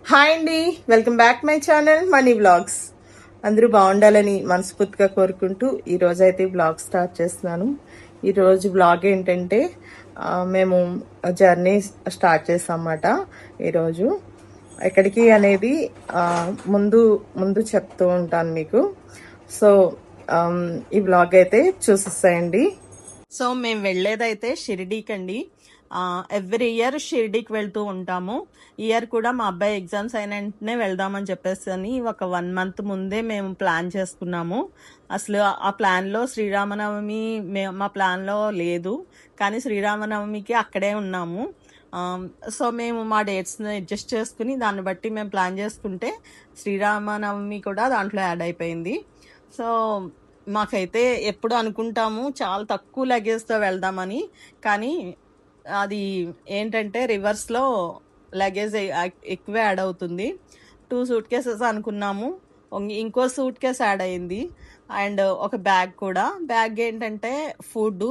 Hi అండి, welcome back my channel money vlogs. అందరూ బాగుండాలని మనస్ఫూర్తిగా కోరుకుంటూ ఈరోజు అయితే వ్లాగ్ స్టార్ట్ చేస్తున్నాను. ఈరోజు వ్లాగ్ ఏంటంటే మేము జర్నీ స్టార్ట్ చేస్తాం అన్నమాట. ఈరోజు ఎక్కడికి అనేది ముందు ముందు చెప్తూ ఉంటాను మీకు. సో ఈ వ్లాగ్ అయితే చూసేస్తాయండి. సో మేము వెళ్ళేదైతే షిరిడీకి అండి. ఎవ్రీ ఇయర్ షిరిడీకి వెళ్తూ ఉంటాము. ఇయర్ కూడా మా అబ్బాయి ఎగ్జామ్స్ అయిన వెంటనే వెళ్దామని చెప్పేసి అని ఒక 1 month ముందే మేము ప్లాన్ చేసుకున్నాము. అసలు ఆ ప్లాన్లో శ్రీరామనవమి మా ప్లాన్లో లేదు, కానీ శ్రీరామనవమికి అక్కడే ఉన్నాము. సో మేము మా డేట్స్ని అడ్జస్ట్ చేసుకుని దాన్ని బట్టి మేము ప్లాన్ చేసుకుంటే శ్రీరామనవమి కూడా దాంట్లో యాడ్ అయిపోయింది. సో మాకైతే ఎప్పుడు అనుకుంటాము చాలా తక్కువ లగేజ్తో వెళ్దామని, కానీ అది ఏంటంటే రివర్స్లో లగేజ్ ఎక్కువ యాడ్ అవుతుంది. 2 సూట్ కేసెస్ అనుకున్నాము, ఇంకో సూట్ కేస్ యాడ్ అయింది, అండ్ ఒక బ్యాగ్ కూడా. బ్యాగ్ ఏంటంటే ఫుడ్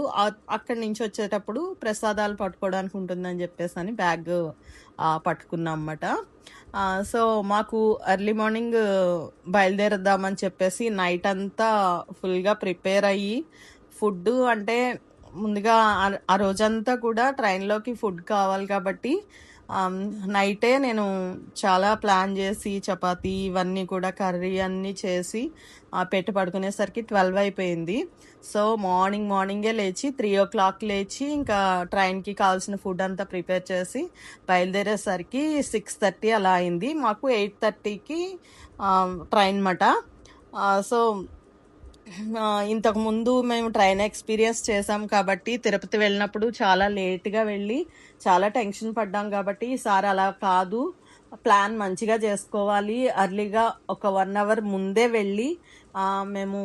అక్కడి నుంచి వచ్చేటప్పుడు ప్రసాదాలు పట్టుకోవడానికి ఉంటుందని చెప్పేసి అని బ్యాగ్ పట్టుకున్నాం అన్నమాట. సో మాకు ఎర్లీ మార్నింగ్ బయలుదేరదామని చెప్పేసి నైట్ అంతా ఫుల్గా ప్రిపేర్ అయ్యి, ఫుడ్ అంటే ముందుగా ఆ రోజంతా కూడా ట్రైన్లోకి ఫుడ్ కావాలి కాబట్టి నైటే నేను చాలా ప్లాన్ చేసి చపాతీ ఇవన్నీ కూడా కర్రీ అన్నీ చేసి పెట్టి పడుకునేసరికి 12 అయిపోయింది. సో మార్నింగే లేచి 3 o'clock లేచి ఇంకా ట్రైన్కి కావాల్సిన ఫుడ్ అంతా ప్రిపేర్ చేసి బయలుదేరేసరికి 6:30 అలా అయింది. మాకు 8:30కి ట్రైన్ మాట. సో ఇంతకుముందు మేము ట్రైన్ ఎక్స్పీరియన్స్ చేసాం కాబట్టి తిరుపతి వెళ్ళినప్పుడు చాలా లేట్గా వెళ్ళి చాలా టెన్షన్ పడ్డాం కాబట్టి ఈసారి అలా కాదు, ప్లాన్ మంచిగా చేసుకోవాలి, అర్లీగా ఒక 1 hour ముందే వెళ్ళి మేము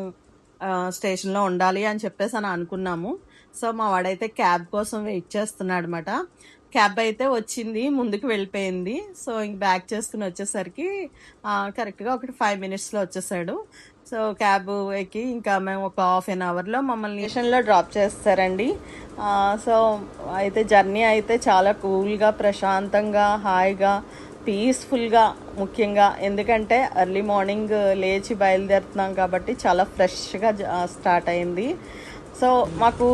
స్టేషన్లో ఉండాలి అని చెప్పేసి అని అనుకున్నాము. సో మా వాడైతే క్యాబ్ కోసం వెయిట్ చేస్తున్నాడు అనమాట. క్యాబ్ అయితే వచ్చింది, ముందుకు వెళ్ళిపోయింది. సో ఇంక బ్యాక్ చేసుకుని వచ్చేసరికి కరెక్ట్గా 5 minutesలో వచ్చేసాడు. సో క్యాబ్ ఎక్కి ఇంకా మేము ఒక 1/2 hourలో మమ్మల్ని స్టేషన్లో డ్రాప్ చేస్తారండి. సో అయితే జర్నీ అయితే చాలా కూల్గా, ప్రశాంతంగా, హాయిగా, పీస్ఫుల్గా, ముఖ్యంగా ఎందుకంటే ఎర్లీ మార్నింగ్ లేచి బయలుదేరుతున్నాం కాబట్టి చాలా ఫ్రెష్గా స్టార్ట్ అయింది. సో మాకు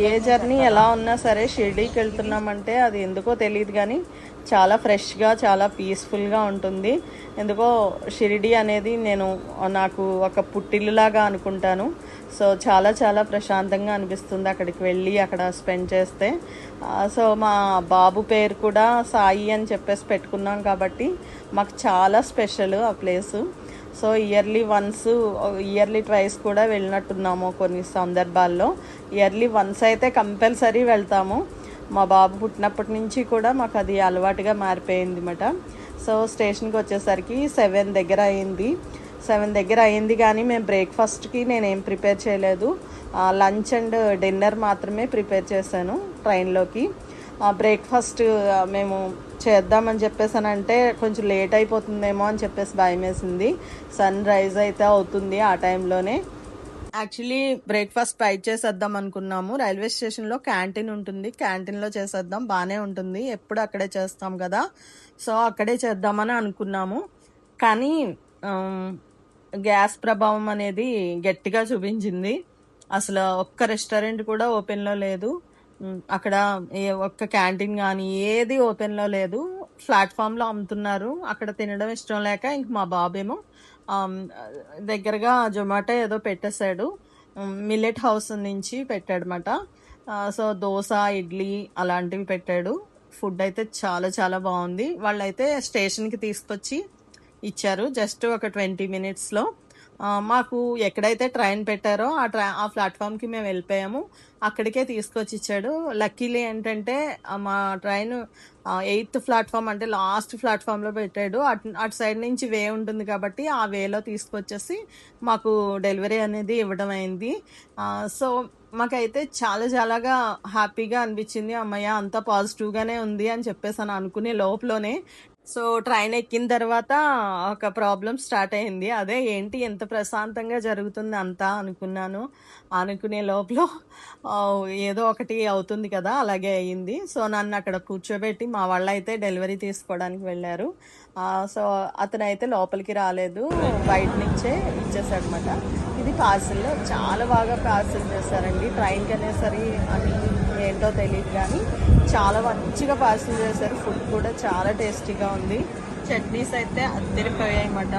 ఏ జర్నీ ఎలా ఉన్నా సరే షిరిడీకి వెళ్తున్నామంటే అది ఎందుకో తెలియదు కానీ చాలా ఫ్రెష్గా, చాలా పీస్ఫుల్గా ఉంటుంది. ఎందుకో షిరిడీ అనేది నాకు ఒక పుట్టిల్లులాగా అనుకుంటాను. సో చాలా చాలా ప్రశాంతంగా అనిపిస్తుంది అక్కడికి వెళ్ళి అక్కడ స్పెండ్ చేస్తే. సో మా బాబు పేరు కూడా సాయి అని చెప్పేసి పెట్టుకున్నాం కాబట్టి మాకు చాలా స్పెషల్ ఆ ప్లేసు. సో ఇయర్లీ ట్వైస్ కూడా వెళ్ళినట్టున్నాము కొన్ని సందర్భాల్లో. ఇయర్లీ వన్స్ అయితే కంపల్సరీ వెళ్తాము. మా బాబు పుట్టినప్పటి నుంచి కూడా మాకు అది అలవాటుగా మారిపోయింది అన్నమాట. సో స్టేషన్కి వచ్చేసరికి 7 దగ్గర అయింది కానీ మేము బ్రేక్ఫాస్ట్కి నేనేం ప్రిపేర్ చేయలేదు. లంచ్ అండ్ డిన్నర్ మాత్రమే ప్రిపేర్ చేశాను ట్రైన్లోకి. బ్రేక్ఫాస్ట్ మేము చేద్దామని చెప్పేసానంటే కొంచెం లేట్ అయిపోతుందేమో అని చెప్పేసి భయం వేసింది. సన్ రైజ్ అయితే అవుతుంది ఆ టైంలోనే. యాక్చువల్లీ బ్రేక్ఫాస్ట్ బయట చేసేద్దాం అనుకున్నాము. రైల్వే స్టేషన్లో క్యాంటీన్ ఉంటుంది, క్యాంటీన్లో చేసేద్దాం, బాగానే ఉంటుంది, ఎప్పుడు అక్కడే చేస్తాం కదా, సో అక్కడే చేద్దామని అనుకున్నాము. కానీ గ్యాస్ ప్రభావం అనేది గట్టిగా చూపించింది. అసలు ఒక్క రెస్టారెంట్ కూడా ఓపెన్లో లేదు, అక్కడ ఒక్క క్యాంటీన్ కానీ ఏది ఓపెన్లో లేదు. ప్లాట్ఫామ్లో అమ్ముతున్నారు, అక్కడ తినడం ఇష్టం లేక ఇంక మా బాబేమో దగ్గరగా జొమాటో ఏదో పెట్టేశాడు, మిల్లెట్ హౌస్ నుంచి పెట్టాడనమాట. సో దోశ, ఇడ్లీ అలాంటివి పెట్టాడు. ఫుడ్ అయితే చాలా చాలా బాగుంది. వాళ్ళైతే స్టేషన్కి తీసుకొచ్చి ఇచ్చారు జస్ట్ ఒక 20 minutesలో. మాకు ఎక్కడైతే ట్రైన్ పెట్టారో ఆ ప్లాట్ఫామ్కి మేము వెళ్ళిపోయాము, అక్కడికే తీసుకొచ్చి ఇచ్చాడు. లక్కీలీ ఏంటంటే మా ట్రైన్ 8th ప్లాట్ఫామ్ అంటే లాస్ట్ ప్లాట్ఫామ్లో పెట్టాడు. అటు సైడ్ నుంచి వే ఉంటుంది కాబట్టి ఆ వేలో తీసుకొచ్చేసి మాకు డెలివరీ అనేది ఇవ్వడం అయింది. సో మాకైతే చాలా చాలాగా హ్యాపీగా అనిపించింది. అమ్మయ్య అంతా పాజిటివ్గానే ఉంది అని చెప్పేసి అని అనుకునే లోపలనే సో ట్రైన్ ఎక్కిన తర్వాత ఒక ప్రాబ్లమ్ స్టార్ట్ అయింది. అదే ఏంటి ఎంత ప్రశాంతంగా జరుగుతుంది అంతా అనుకున్నాను. అనుకునే లోపల ఏదో ఒకటి అవుతుంది కదా! అలాగే అయింది. సో నన్ను అక్కడ కూర్చోబెట్టి మా వాళ్ళైతే డెలివరీ తీసుకోవడానికి వెళ్ళారు. సో అతనైతే లోపలికి రాలేదు. బయట నుంచే ఇచ్చేసాడనమాట. ఇది పార్సిల్ చాలా బాగా పార్సిల్ చేశారండి. ట్రైన్‌కి అనేసరి అని ఏంటో తెలీదు గానీ చాలా మంచిగా పార్సిల్ చేశారు. ఫుడ్ కూడా చాలా టేస్టీగా ఉంది. చట్నీస్ అయితే అద్దరిపోయాయన్నమాట.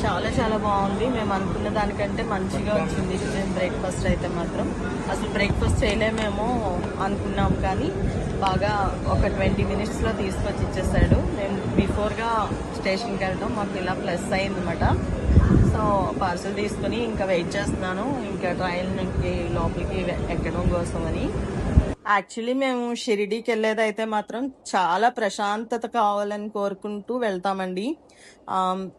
చాలా చాలా బాగుంది. మేము అనుకున్న దానికంటే మంచిగా వచ్చింది బ్రేక్ఫాస్ట్ అయితే మాత్రం. అసలు బ్రేక్ఫాస్ట్ చేయలేమేమో అనుకున్నాం కానీ బాగా ఒక 20 మినిట్స్లో తీసుకొచ్చి ఇచ్చేసాడు. మేము బిఫోర్గా స్టేషన్కి వెళ్ళడం మాకు ఇలా ప్లస్ అయిందన్నమాట. సో పార్సల్ తీసుకుని ఇంకా వెయిట్ చేస్తున్నాను ఇంకా ట్రైన్కి లోపలికి ఎక్కడం కోసం అని. యాక్చువల్లీ మేము షిరిడీకి వెళ్ళేదైతే మాత్రం చాలా ప్రశాంతత కావాలని కోరుకుంటూ వెళ్తామండి.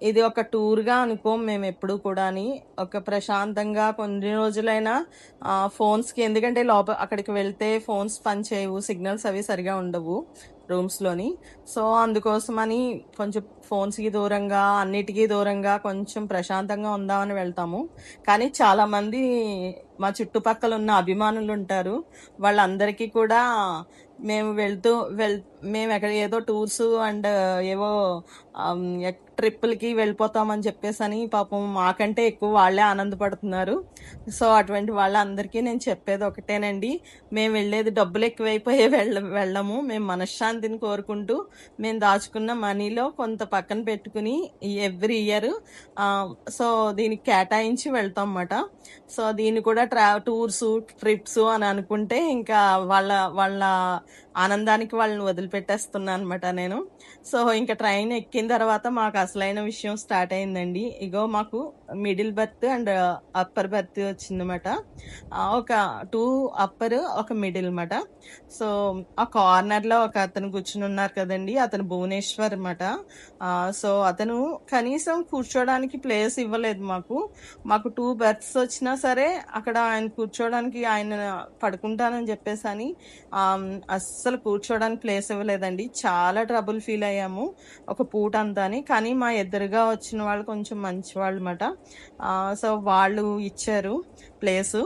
ఇది ఒక టూర్గా అనుకోం మేము ఎప్పుడు కూడాని. ఒక ప్రశాంతంగా కొన్ని రోజులైనా ఫోన్స్కి, ఎందుకంటే అక్కడికి వెళ్తే ఫోన్స్ పనిచేయవు, సిగ్నల్స్ అవి సరిగా ఉండవు రూమ్స్లోని. సో అందుకోసమని కొంచెం ఫోన్స్కి దూరంగా అన్నిటికీ దూరంగా కొంచెం ప్రశాంతంగా ఉందామని వెళ్తాము. కానీ చాలామంది మా చుట్టుపక్కల ఉన్న అభిమానులు ఉంటారు. వాళ్ళందరికీ కూడా మేము మేము ఎక్కడ ఏదో టూర్స్ అండ్ ఏవో ట్రిప్పులకి వెళ్ళిపోతామని చెప్పేసి పాపం మాకంటే ఎక్కువ వాళ్ళే ఆనందపడుతున్నారు. సో అటువంటి వాళ్ళందరికీ నేను చెప్పేది ఒకటేనండి, మేము వెళ్ళేది డబ్బులు ఎక్కువైపోయే వెళ్ళము. మేము మనశ్శాంతిని కోరుకుంటూ మేము దాచుకున్న మనీలో కొంత పక్కన పెట్టుకుని ఎవ్రీ ఇయర్ సో దీనికి కేటాయించి వెళ్తాం అన్నమాట. సో దీన్ని కూడా టూర్స్ ట్రిప్స్ అని అనుకుంటే ఇంకా వాళ్ళ ఆనందానికి వాళ్ళని వదిలిపెట్టేస్తున్నాను అనమాట నేను. సో ఇంకా ట్రైన్ ఎక్కిన తర్వాత మాకు అసలైన విషయం స్టార్ట్ అయిందండి. ఇగో మాకు middle birth and upper birth వచ్చిందన్నమాట. ఒక 2 అప్పర్ ఒక మిడిల్ అన్నమాట. సో ఆ కార్నర్లో ఒక అతను కూర్చుని ఉన్నారు కదండి, అతను భువనేశ్వర్ అన్నమాట. సో అతను కనీసం కూర్చోడానికి ప్లేస్ ఇవ్వలేదు మాకు 2 బెర్త్స్ వచ్చినా సరే అక్కడ ఆయన కూర్చోడానికి, ఆయన పడుకుంటానని చెప్పేసి అని అస్సలు కూర్చోడానికి ప్లేస్ ఇవ్వలేదండి. చాలా ట్రబుల్ ఫీల్ అయ్యాము ఒక పూట అంతా అని. కానీ మా ఎదురుగా వచ్చిన వాళ్ళు కొంచెం మంచి వాళ్ళు అన్నమాట. సో వాళ్ళు ఇచ్చారు ప్లేసు.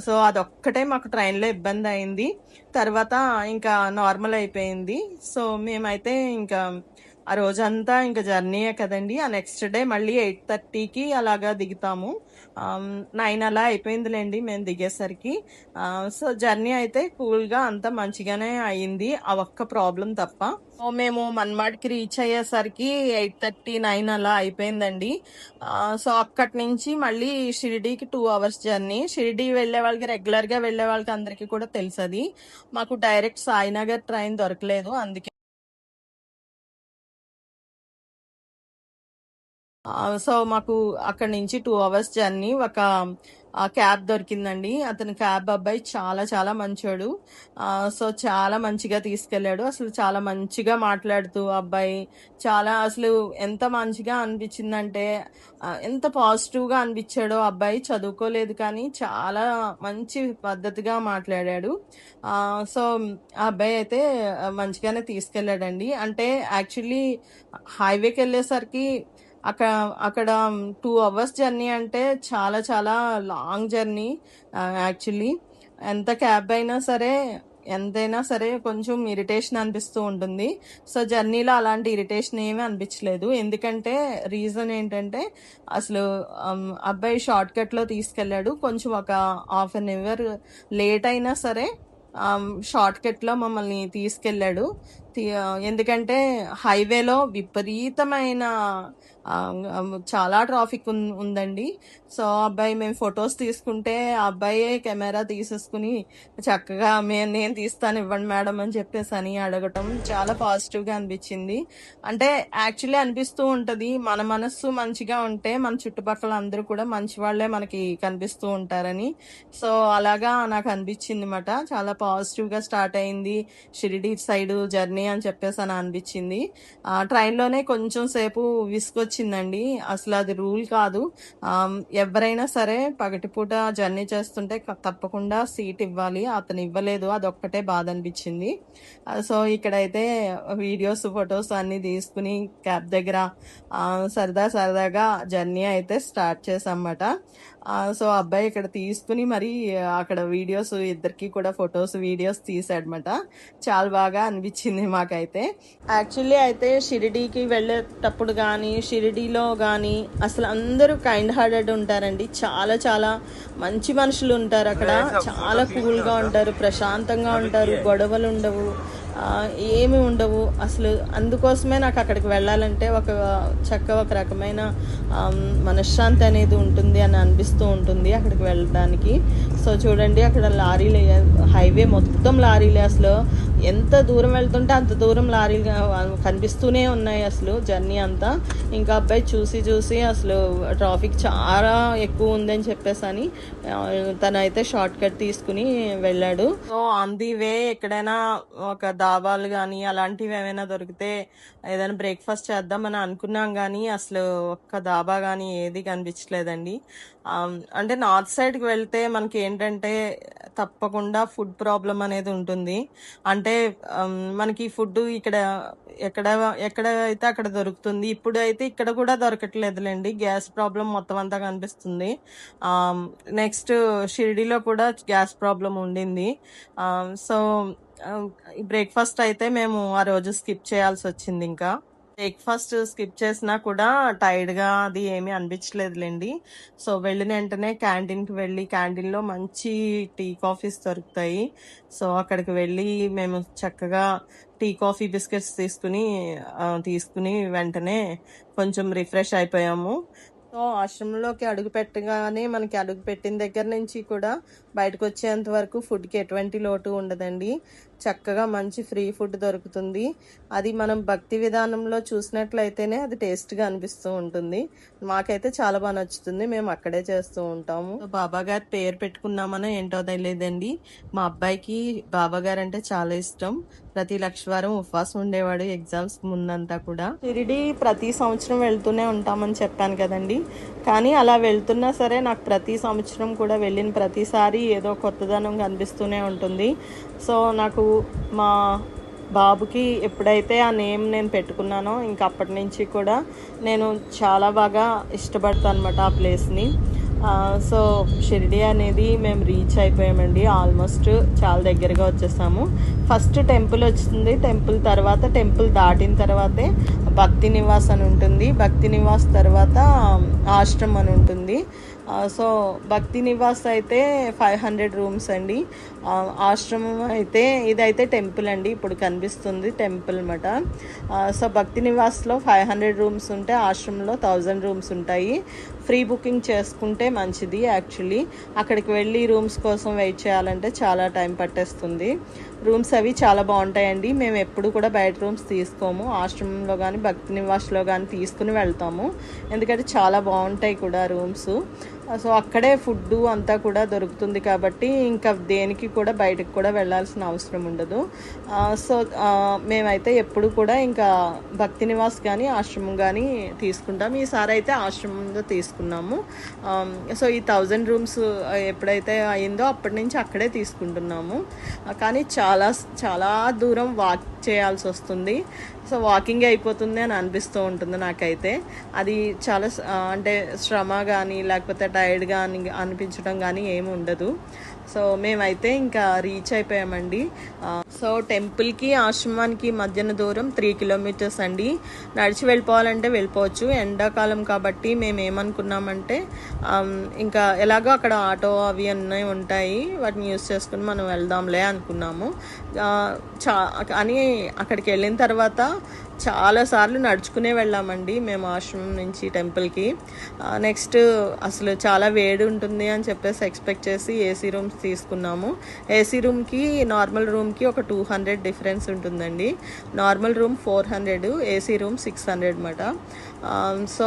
సో అదొక్కటే మాకు ట్రైన్లో ఇబ్బంది అయింది. తర్వాత ఇంకా నార్మల్ అయిపోయింది. సో మేమైతే ఇంకా ఆ రోజంతా ఇంకా జర్నీయే కదండి. ఆ నెక్స్ట్ డే మళ్ళీ 8:30కి అలాగా దిగుతాము. 9 అలా అయిపోయిందిలేండి మేము దిగేసరికి. సో జర్నీ అయితే కూల్గా అంతా మంచిగానే అయింది, ఆ ఒక్క ప్రాబ్లం తప్ప. సో మేము మన్మాడ్కి రీచ్ అయ్యేసరికి 8:30, 9 అలా అయిపోయిందండి. సో అక్కడి నుంచి మళ్ళీ షిరిడీకి 2 అవర్స్ జర్నీ. షిరిడీ వెళ్ళే వాళ్ళకి, రెగ్యులర్గా వెళ్ళే వాళ్ళకి అందరికీ కూడా తెలుసు అది. మాకు డైరెక్ట్ సాయినగర్ ట్రైన్ దొరకలేదు, అందుకే సో మాకు అక్కడి నుంచి 2 అవర్స్ జర్నీ. ఒక క్యాబ్ దొరికిందండి. అతను క్యాబ్ అబ్బాయి చాలా చాలా మంచోడు. సో చాలా మంచిగా తీసుకెళ్ళాడు. అసలు చాలా మంచిగా మాట్లాడుతూ అబ్బాయి చాలా అసలు ఎంత మంచిగా అనిపించిందంటే, ఎంత పాజిటివ్గా అనిపించాడో. అబ్బాయి చదువుకోలేదు కానీ చాలా మంచి పద్ధతిగా మాట్లాడాడు. సో ఆ అబ్బాయి అయితే మంచిగానే తీసుకెళ్ళాడండి. అంటే యాక్చువల్లీ హైవేకి వెళ్ళేసరికి అక్కడ అక్కడ 2 అవర్స్ జర్నీ అంటే చాలా చాలా లాంగ్ జర్నీ. యాక్చువల్లీ ఎంత క్యాబ్ అయినా సరే, ఎంతైనా సరే కొంచెం ఇరిటేషన్ అనిపిస్తూ ఉంటుంది. సో జర్నీలో అలాంటి ఇరిటేషన్ ఏమీ అనిపించలేదు. ఎందుకంటే రీజన్ ఏంటంటే అసలు అబ్బాయి షార్ట్ కట్లో తీసుకెళ్ళాడు. కొంచెం ఒక హాఫ్ అన్ అవర్ లేట్ అయినా సరే షార్ట్ కట్లో మమ్మల్ని తీసుకెళ్ళాడు. ఎందుకంటే హైవేలో విపరీతమైన చాలా ట్రాఫిక్ ఉందండి. సో అబ్బాయి మేము ఫొటోస్ తీసుకుంటే ఆ అబ్బాయే కెమెరా తీసేసుకుని చక్కగా నేను తీస్తాను ఇవ్వండి మేడం అని చెప్పేసి అని అడగటం చాలా పాజిటివ్గా అనిపించింది. అంటే యాక్చువల్లీ అనిపిస్తూ ఉంటుంది, మన మనస్సు మంచిగా ఉంటే మన చుట్టుపక్కల అందరూ కూడా మంచి వాళ్ళే మనకి కనిపిస్తూ ఉంటారని. సో అలాగా నాకు అనిపించింది అన్నమాట. చాలా పాజిటివ్గా స్టార్ట్ అయింది. షిరిడీ సైడ్ జర్నీ అని చెప్పేసి అని అనిపించింది. ట్రైన్లోనే కొంచెం సేపు విసుగొచ్చిందండి. అసలు అది రూల్ కాదు. ఎవరైనా సరే పగటిపూట జర్నీ చేస్తుంటే తప్పకుండా సీట్ ఇవ్వాలి. అతను ఇవ్వలేదు, అదొక్కటే బాధ అనిపించింది. సో ఇక్కడైతే వీడియోస్ ఫొటోస్ అన్నీ తీసుకుని క్యాబ్ దగ్గర సరదాగా జర్నీ అయితే స్టార్ట్ చేసామన్నమాట. సో అబ్బాయి ఇక్కడ తీసుకుని మరి అక్కడ వీడియోస్ ఇద్దరికి కూడా ఫొటోస్ వీడియోస్ తీసాడనమాట. చాలా బాగా అనిపించింది మాకైతే. యాక్చువల్లీ అయితే షిరిడీకి వెళ్ళేటప్పుడు కానీ షిరిడీలో కానీ అసలు అందరూ కైండ్ హార్టెడ్ ఉంటారండి. చాలా చాలా మంచి మనుషులు ఉంటారు అక్కడ. చాలా కూల్గా ఉంటారు, ప్రశాంతంగా ఉంటారు, గొడవలు ఉండవు, ఏమి ఉండవు అసలు. అందుకోసమే నాకు అక్కడికి వెళ్ళాలంటే ఒక రకమైన మనశ్శాంతి అనేది ఉంటుంది అని అనిపిస్తూ ఉంటుంది అక్కడికి వెళ్ళడానికి. సో చూడండి అక్కడ లారీలు, హైవే మొత్తం లారీలే. అసలు ఎంత దూరం వెళ్తుంటే అంత దూరం లారీలు కనిపిస్తూనే ఉన్నాయి అసలు జర్నీ అంతా. ఇంకా అబ్బాయి చూసి అసలు ట్రాఫిక్ చాలా ఎక్కువ ఉందని చెప్పేసి అని తనైతే షార్ట్ కట్ తీసుకుని వెళ్ళాడు. సో ఆన్ ది వే ఎక్కడైనా ఒక దాబాలు కానీ అలాంటివి ఏమైనా దొరికితే ఏదైనా బ్రేక్ఫాస్ట్ చేద్దామని అనుకున్నాం కానీ అసలు ఒక్క దాబా కానీ ఏది కనిపించలేదండి. అంటే నార్త్ సైడ్కి వెళ్తే మనకి ఏంటంటే తప్పకుండా ఫుడ్ ప్రాబ్లం అనేది ఉంటుంది. అంటే మనకి ఫుడ్ ఎక్కడ అయితే అక్కడ దొరుకుతుంది. ఇప్పుడు అయితే ఇక్కడ కూడా దొరకట్లేదులేండి, గ్యాస్ ప్రాబ్లం మొత్తం అంతా కనిపిస్తుంది. నెక్స్ట్ షిరిడీలో కూడా గ్యాస్ ప్రాబ్లం ఉండింది. సో బ్రేక్ఫాస్ట్ అయితే మేము ఆ రోజు స్కిప్ చేయాల్సి వచ్చింది. ఇంకా బ్రేక్ఫాస్ట్ స్కిప్ చేసినా కూడా టైర్డ్గా అది ఏమీ అనిపించలేదులేండి. సో వెళ్ళిన వెంటనే క్యాంటీన్కి వెళ్ళి క్యాంటీన్లో మంచి టీ కాఫీస్ దొరుకుతాయి. సో అక్కడికి వెళ్ళి మేము చక్కగా టీ కాఫీ బిస్కెట్స్ తీసుకుని వెంటనే కొంచెం రిఫ్రెష్ అయిపోయాము. సో ఆశ్రమంలోకి అడుగు పెట్టగానే మనకి అడుగు పెట్టిన దగ్గర నుంచి కూడా బయటకు వచ్చేంత వరకు ఫుడ్కి ఎటువంటి లోటు ఉండదండి. చక్కగా మంచి ఫ్రీ ఫుడ్ దొరుకుతుంది. అది మనం భక్తి విధానంలో చూసినట్లయితేనే అది టేస్ట్గా అనిపిస్తూ ఉంటుంది. మాకైతే చాలా బాగా నచ్చుతుంది, మేము అక్కడే చేస్తూ ఉంటాము. బాబా గారి పేరు పెట్టుకున్నామనో ఏంటో తెలియదండి, మా అబ్బాయికి బాబా గారు అంటే చాలా ఇష్టం. ప్రతి లక్షవారం ఉపవాసం ఉండేవాడు ఎగ్జామ్స్ ముందంతా కూడా. షిరిడి ప్రతి సంవత్సరం వెళ్తూనే ఉంటామని చెప్పాను కదండి. కానీ అలా వెళ్తున్నా సరే నాకు ప్రతి సంవత్సరం కూడా వెళ్ళిన ప్రతిసారి ఏదో కొత్తదనం కనిపిస్తూనే ఉంటుంది. సో నాకు మా బాబుకి ఎప్పుడైతే ఆ నేమ్ నేను పెట్టుకున్నానో ఇంకా అప్పటి నుంచి కూడా నేను చాలా బాగా ఇష్టపడతాను అనమాట ఆ ప్లేస్ని. సో షిరిడి అనేది మేము రీచ్ అయిపోయామండి. ఆల్మోస్ట్ చాలా దగ్గరగా వచ్చేసాము. ఫస్ట్ టెంపుల్ వచ్చింది, టెంపుల్ దాటిన తర్వాతే భక్తి నివాస్ అని ఉంటుంది. భక్తి నివాస్ తర్వాత ఆశ్రమం అని ఉంటుంది. సో భక్తి నివాస్ అయితే 500 రూమ్స్ అండి. ఆశ్రమం అయితే ఇదైతే టెంపుల్ అండి, ఇప్పుడు కనిపిస్తుంది టెంపుల్ అన్నమాట. సో భక్తి నివాస్లో 500 రూమ్స్ ఉంటే ఆశ్రమంలో 1000 రూమ్స్ ఉంటాయి. ఫ్రీ బుకింగ్ చేసుకుంటే మంచిది. యాక్చువల్లీ అక్కడికి వెళ్ళి రూమ్స్ కోసం వెయిట్ చేయాలంటే చాలా టైం పట్టేస్తుంది. రూమ్స్ అవి చాలా బాగుంటాయండి. మేము ఎప్పుడు కూడా బయట రూమ్స్ తీసుకోము, ఆశ్రమంలో కానీ భక్తి నివాస్లో కానీ తీసుకుని వెళ్తాము, ఎందుకంటే చాలా బాగుంటాయి కూడా రూమ్స్. సో అక్కడే ఫుడ్ అంతా కూడా దొరుకుతుంది కాబట్టి ఇంకా దేనికి కూడా బయటకు కూడా వెళ్ళాల్సిన అవసరం ఉండదు. సో మేమైతే ఎప్పుడు కూడా ఇంకా భక్తి నివాస్ కానీ ఆశ్రమం కానీ తీసుకుంటాం. ఈసారి అయితే ఆశ్రమంలో తీసుకున్నాము. సో ఈ 1000 రూమ్స్ ఎప్పుడైతే అయిందో అప్పటి నుంచి అక్కడే తీసుకుంటున్నాము. కానీ చాలా చాలా దూరం వాక్ చేయాల్సి వస్తుంది. సో వాకింగ్ అయిపోతుంది అని అనిపిస్తూ ఉంటుంది నాకైతే. అది చాలా అంటే శ్రమ కానీ లేకపోతే టైర్డ్గా అనిపించడం కానీ ఏమి ఉండదు. సో మేమైతే ఇంకా రీచ్ అయిపోయామండి. సో టెంపుల్కి ఆశ్రమానికి మధ్యన దూరం 3 కిలోమీటర్స్ అండి. నడిచి వెళ్ళిపోవాలంటే వెళ్ళిపోవచ్చు. ఎండాకాలం కాబట్టి మేము ఏమనుకున్నామంటే ఇంకా ఎలాగో అక్కడ ఆటో అవి అన్నీ ఉంటాయి, వాటిని యూస్ చేసుకుని మనం వెళ్దాంలే అనుకున్నాము. కానీ అక్కడికి వెళ్ళిన తర్వాత చాలాసార్లు నడుచుకునే వెళ్ళామండి మేము ఆశ్రమం నుంచి టెంపుల్కి. నెక్స్ట్ అసలు చాలా వేడి ఉంటుంది అని చెప్పేసి ఎక్స్పెక్ట్ చేసి ఏసీ రూమ్స్ తీసుకున్నాము. ఏసీ రూమ్కి నార్మల్ రూమ్కి ఒక 200 డిఫరెన్స్ ఉంటుందండి. నార్మల్ రూమ్ 400, ఏసీ రూమ్ 600 అన్నమాట. సో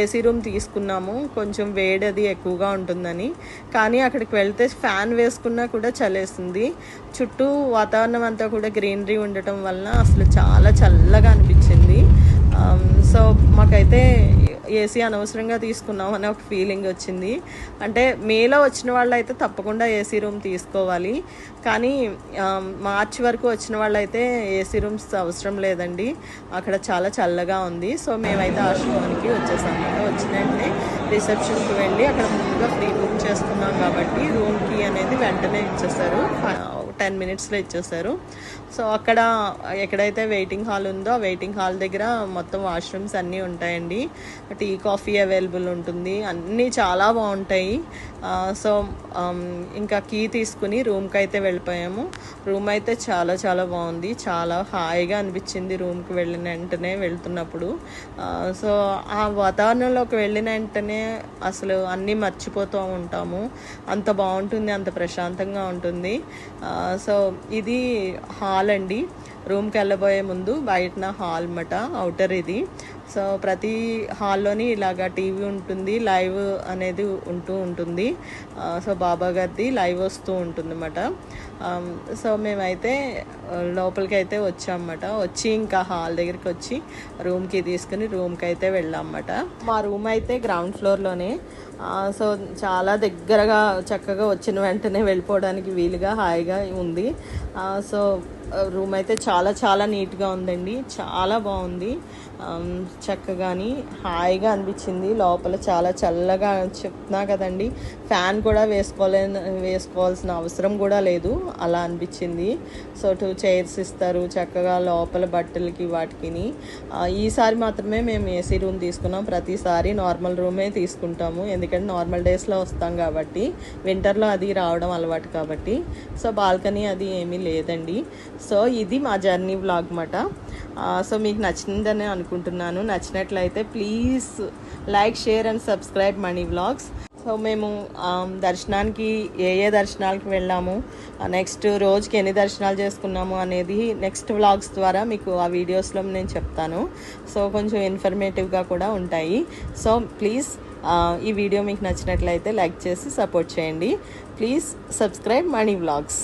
ఏసీ రూమ్ తీసుకున్నాము, కొంచెం వేడి అది ఎక్కువగా ఉంటుందని. కానీ అక్కడికి వెళ్తే ఫ్యాన్ వేసుకున్నా కూడా చలేస్తుంది. చుట్టూ వాతావరణం అంతా కూడా గ్రీనరీ ఉండటం వలన అసలు చాలా చల్లగా అనిపించింది. సో మాకైతే ఏసీ అనవసరంగా తీసుకున్నాం అనే ఒక ఫీలింగ్ వచ్చింది. అంటే మేలో వచ్చిన వాళ్ళు అయితే తప్పకుండా ఏసీ రూమ్ తీసుకోవాలి, కానీ మార్చి వరకు వచ్చిన వాళ్ళైతే ఏసీ రూమ్స్ అవసరం లేదండి, అక్కడ చాలా చల్లగా ఉంది. సో మేమైతే ఆశ్రమానికి వచ్చేసాము. వచ్చిన వెంటనే రిసెప్షన్కి వెళ్ళి అక్కడ ముందుగా ఫ్రీ బుక్ చేసుకున్నాం కాబట్టి రూమ్ కీ అనేది వెంటనే ఇచ్చేసారు, 10 minutesలో ఇచ్చేసారు. సో అక్కడ ఎక్కడైతే వెయిటింగ్ హాల్ ఉందో ఆ వెయిటింగ్ హాల్ దగ్గర మొత్తం వాష్రూమ్స్ అన్నీ ఉంటాయండి, టీ కాఫీ అవైలబుల్ ఉంటుంది, అన్నీ చాలా బాగుంటాయి. సో ఇంకా కీ తీసుకుని రూమ్కి అయితే వెళ్ళిపోయాము. రూమ్ అయితే చాలా చాలా బాగుంది, చాలా హాయిగా అనిపించింది రూమ్కి వెళ్ళిన వెంటనే వెళ్తున్నప్పుడు. సో ఆ వాతావరణంలోకి వెళ్ళిన వెంటనే అసలు అన్నీ మర్చిపోతూ ఉంటాము, అంత బాగుంటుంది, అంత ప్రశాంతంగా ఉంటుంది. సో ఇది హాల్ అండి. రూమ్కి వెళ్ళబోయే ముందు బయటన హాల్ మాట, అవుటర్ ఇది. సో ప్రతి హాల్లోని ఇలాగా టీవీ ఉంటుంది, లైవ్ అనేది ఉంటూ ఉంటుంది. సో బాబా గారిది లైవ్ వస్తూ ఉంటుంది అన్నమాట. సో మేమైతే లోపలికి అయితే వచ్చామన్నమాట. వచ్చి ఇంకా హాల్ దగ్గరికి వచ్చి రూమ్కి తీసుకుని రూమ్కి అయితే వెళ్ళామన్నమాట. మా రూమ్ అయితే గ్రౌండ్ ఫ్లోర్లోనే. సో చాలా దగ్గరగా చక్కగా వచ్చిన వెంటనే వెళ్ళిపోవడానికి వీలుగా హాయిగా ఉంది. సో రూమ్ అయితే చాలా చాలా నీట్గా ఉందండి, చాలా బాగుంది, చక్కగాని హాయిగా అనిపించింది. లోపల చాలా చల్లగా, చెప్తున్నా కదండి, ఫ్యాన్ కూడా వేసుకోవాల్సిన అవసరం కూడా లేదు, అలా అనిపించింది. సో 2 chairs ఇస్తారు చక్కగా లోపల బట్టలకి వాటికి. ఈసారి మాత్రమే మేము ఏసీ రూమ్ తీసుకున్నాం, ప్రతిసారి నార్మల్ రూమే తీసుకుంటాము, ఎందుకంటే నార్మల్ డేస్లో వస్తాం కాబట్టి, వింటర్లో అది రావడం అలవాటు కాబట్టి. సో బాల్కనీ అది ఏమీ లేదండి. సో ఇది మా జర్నీ వ్లాగ్ మాట. సో మీకు నచ్చిందని అనుకుంటున్నాను. నచ్చినట్లయితే please like, share and subscribe money vlogs. So మేము దర్శనానికి ఏ దర్శనాలకి వెళ్ళాము, నెక్స్ట్ రోజుకి ఎన్ని దర్శనాలు చేసుకున్నాము అనేది నెక్స్ట్ వ్లాగ్స్ ద్వారా మీకు ఆ వీడియోస్లో నేను చెప్తాను. సో కొంచెం ఇన్ఫర్మేటివ్గా కూడా ఉంటాయి. సో ప్లీజ్ ఈ వీడియో మీకు నచ్చినట్లయితే లైక్ చేసి సపోర్ట్ చేయండి. Please subscribe money vlogs.